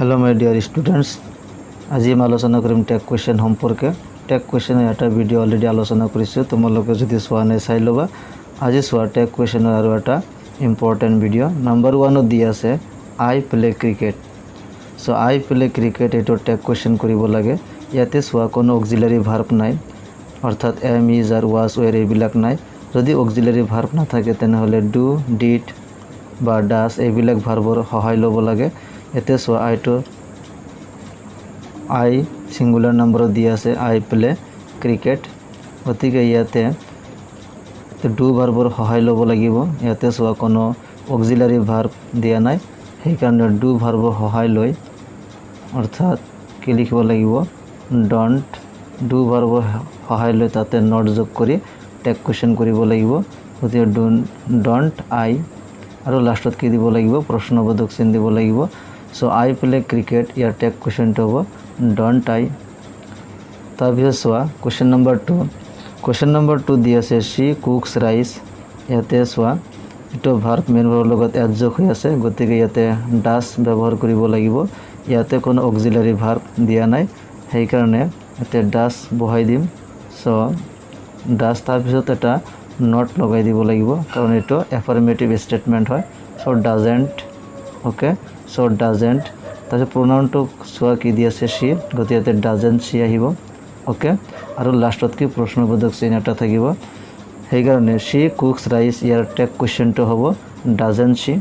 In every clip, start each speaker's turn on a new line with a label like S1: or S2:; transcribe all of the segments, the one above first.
S1: hello my dear students आज मैं आलोचना करिम टेक क्वेश्चन सम्पर्के टेक क्वेश्चन एटा भिडिओ अलरेडी आलोचना करिछु तोमालोके जदि चोवा नाइ चाइ लबा आज चोवा टेक क्वेश्चन आरो एटा इम्पर्टेन्ट भिडिओ नम्बर 1 दि आछे I play cricket so I play cricket एटो टेक क्वेश्चन करिब लागे याते चोवा कोनो अक्सिलारि भार्ब नाइ अर्थात am is are was were एबिलाक नाइ जदि अक्सिलारि भार्ब ना थाके तेनहले डू डिड बा डास एबिलाक भार्बर सहाय लब लागे एते चोवा आइटो आई सिंगुलार नम्बर दि आछे आई प्ले क्रिकेट गतिके इयाते डू भार्बर सहाय लब लागिब इयाते चोवा कोनो अक्सिलारि भार्ब दिया नाइ हेइ कारणे डू भार्बर सहाय लय अर्थात कि लिखिब लागिब डन्ट डू भार्बर सहाय लय ताते नट जोग करि टेक क्वेश्चन करिब लागिब गतिके डन्ट आई और लास्टत कि দিব লাগিব प्रश्नবোধক চিন দিব লাগিব सो आई प्ले क्रिकेट यार टेक क्वेश्चन तो हम डन्ट आई तक चुआ क्वेश्चन नम्बर 2 दी आछे शी कुक्स राइस इते चुआ तो भार्ब मेन भार्बर लगत एडजक हो आछे गतिके इते डास व्यवहार करिब लागिब इते कोनो अक्सिलारि भार्ब दिया नाइ हेइ कारणे इते डास बहाई दिम सो डास तार पिছত एटा नट लगाई দিব লাগিব कारण एटो एफार्मेटिव स्टेटमेंट है सो डाजेंट ओके सो डाजेंट तार प्रोनाउन तो चुआ कि दी आछे शी गतिके डाजेंट शी आहिब ओके और लास्टत कि प्रश्नबोधक चिन्ह एटा थाकिब हेइ कारणे शी कुक्स राइस यार टेक क्वेश्चन तो हबो डाजेंट शी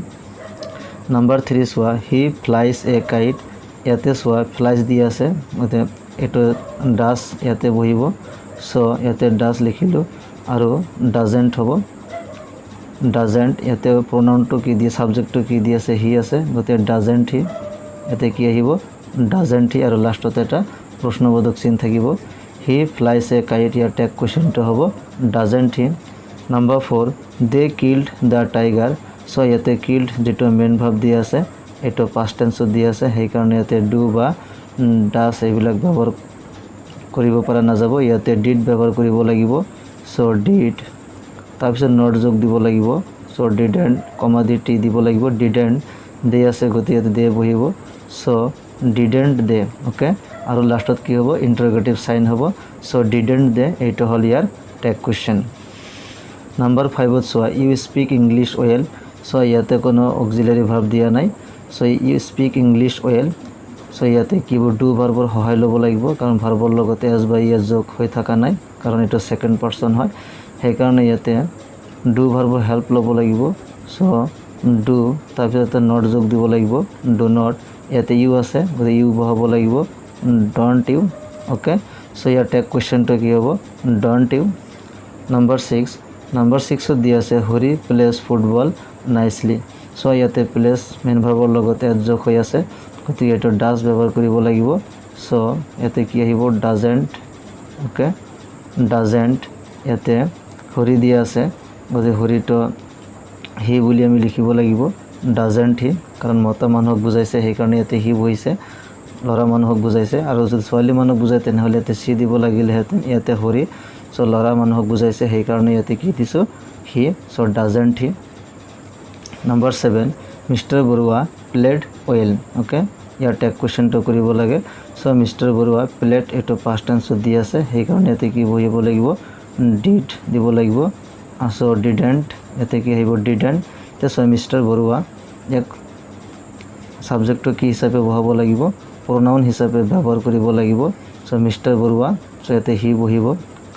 S1: नम्बर 3 चुआ ही फ्लाइज ए काइट इते चुआ फ्लाइज दी आछे गतिके एटो डास इते बहिब सो इते डास लिखिलो और डाजेंट हम डाजेंट इते प्रोनाउन तो कि दिए सब्जेक्ट तो कि दी आछे ही आछे गति डाजेंट ही इते कि आहिब डाजेंट ही और लास्टत एटा प्रश्नबोधक चिन्ह थाकिब ही फ्लाइज ए काइट यार टेक क्वेश्चन तो हम doesn't he number 4 they killed the tiger so इते किल्ड जो मेन भार्ब दी आछे एटो पास्ट टेन्स दी आछे हेइ कारणे इते डू बा डास एबिलाक व्यवहार करिब पारा नाजाब इते डिड व्यवहार करिब लागिब सो डिड तारपिছত नट जोग দিব লাগিব सो डिडेंट कमा दि टी দিব লাগিব डिडेंट दे आछे गतिके दे बहिब सो डिडेंट दे ओके और लास्टत कि हबो इंटरोगेटिव साइन हबो सो डिडेंट दे एटो हल यार टेक क्वेश्चन नम्बर 5 चुआ you speak English well so इते कोनो अक्सिलारि भार्ब दिया नाइ so you speak English well so इते कि डू भार्बर सहाय लब লাগিব कारण भार्बर लगते एस बा इएस जोग हो थाका नाइ कारण एटो सेकेंड पार्सन है हेइ कारणे इते डू भार्बर हेल्प लब লাগিব सो डू तारपिছত नट जोग দিব লাগিব डू नट इते यू आछे गतिके यू बहाब লাগিব डन्ट यू ओके सो यार टेक क्वेश्चन तो कि हबो डन्ट यू नम्बर 6 दी आछे Hari place football nicely so इते प्लेस मेन भार्बर लगते एडजक हो आछे गतिके एटो डास व्यवहार करिब লাগিব सो इते कि आहिब डाजेंट ओके डाजेंट इते हरि दिया आछे गतिके हरि तो ही बुली आमी लिखिब লাগিব डाजेंट ही कारण मता मानुहक बुझाइছে हेइ कारणे इते ही बहिছে लरा मानुहक बुझाइছে और जदि छोवाली मानुहक बुझाय तेनहले इते सी দিব লাগিলহেতেন इते हरि सो लरा मानुहक बुझाइছে हेइ कारणे इते कि दिसो he so doesn't he number 7 mister Barua played well okay यार टेक क्वेश्चन तो करिब लागे सो मिस्टर बरुआ प्लेट एटो पास्ट टेन्स दी आछे हेइ कारणे इते कि बहिब লাগিব डिड দিব লাগিব सो डिडेंट इते कि आहिब डिडेंट ते सो मिस्टर बरुआ एक सब्जेक्ट कि हिसाबे बहाब লাগিব प्रोनाउन हिसाबे व्यवहार करिब লাগিব सो मिस्टर बरुआ सो इते ही बहिब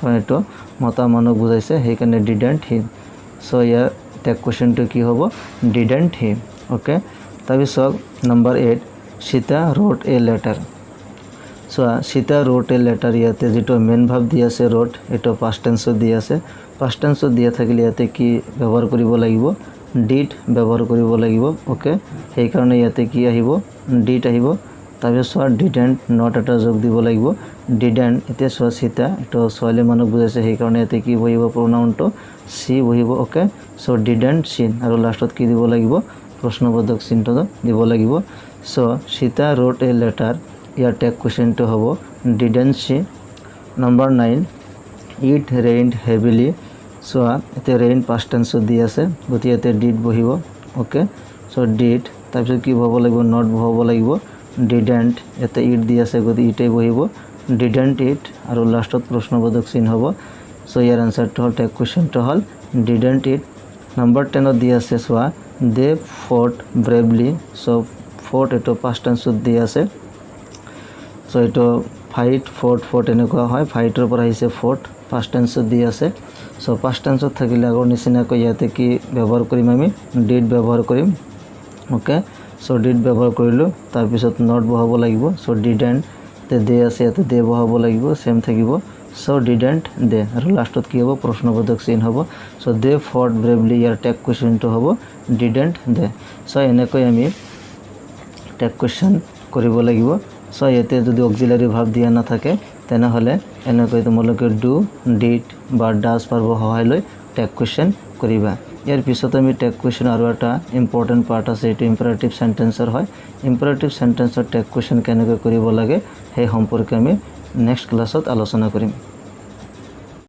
S1: कारण एटो मता मानुहक बुझाइছে हेइ कारणे डिडेंट ही सो यार टेक क्वेश्चन तो कि हबो डिडेंट ही ओके तारपिছত number 8 Sita wrote a letter so Sita wrote a letter इते जो मेन भार्ब दी आछे रोट एटो पास्ट टेन्स दी आछे पास्ट टेन्स दिया थाकिले इते कि व्यवहार करिब লাগিব डिड व्यवहार करिब লাগিব ओके हेइ कारणे इते कि आहिब डिड आहिब तारपिছত डिडेंट नट एटा जोग দিব লাগিব डिडेंट इते सीता एटो छोवाली मानुहक बुझाइছে हेइ कारणे इते कि बहिब प्रोनाउन तो सी बहिब ओके सो डिडेंट सीन और लास्टत कि দিব লাগিব प्रश्नबोधक चिन्ह দিব লাগিব so Sita wrote a letter यार टेक क्वेश्चन तो हम didn't she number 9 it rained heavily so इते रेन पास्ट टेन्स दी आछे गति इते डिड बहिब ओके सो डिड तारपिছত कि बहाब লাগিব नट बहाब লাগিব ডিডেণ্ট ইয়াতে ইট দি আছে গতিকে ইটেই বহিব ডিডেণ্ট ইট আৰু লাষ্টত প্ৰশ্নবোধক চিন হ'ব চ' ইয়াৰ এনচাৰটো হ'ল টেগ কুৱেশ্যনটো হ'ল ডিডেণ্ট ইট নম্বৰ 10ত দি আছে চোৱা দে ফ'ট ব্ৰেভলি চ' ফ'ট এইটো পাষ্ট টেন্সত দি আছে চ' এইটো ফাইট ফ'ট এনেকুৱা হয় ফাইটৰ পৰা আহিছে ফ'ট পাষ্ট টেন্সত দি আছে চ' পাষ্ট টেন্সত থাকিলে আগৰ নিচিনাকৈ ইয়াতে কি ব্যৱহাৰ কৰিম আমি ডিড ব্যৱহাৰ কৰিম ওকে চ' ডিড ব্যৱহাৰ কৰিলোঁ তাৰপিছত নট বহাব লাগিব চ' ডিডেণ্ট দে আছে ইয়াতে দে বহাব লাগিব চেম থাকিব চ' ডিডেণ্ট দে আৰু লাষ্টত কি হ'ব প্ৰশ্নবোধক চিন হ'ব চ' দে ফ'ট ব্ৰেভলি ইয়াৰ টেগ কুৱেশ্যনটো হ'ব ডিডেণ্ট দে চ' এনেকৈ আমি টেগ কুৱেশ্যন কৰিব লাগিব চ' ইয়াতে যদি অক্সিলাৰী ভাৰ্ব দিয়া নাথাকে তেনেহ'লে এনেকৈ তোমালোকে ডু ডিড বা ডাজ ভাৰ্বৰ সহায় লৈ টেগ কুৱেশ্যন কৰিবা ইয়াৰ পিছত আমি টেগ কুৱেশ্যন আৰু এটা ইম্পৰ্টেণ্ট পাৰ্ট আছে এইটো ইম্পাৰেটিভ সেন্টেন্সৰ হয় ইম্পাৰেটিভ সেন্টেন্সৰ টেগ কুৱেশ্যন কেনেকৈ কৰিব লাগে সেই সম্পৰ্কে আমি নেক্সট ক্লাছত আলোচনা কৰিম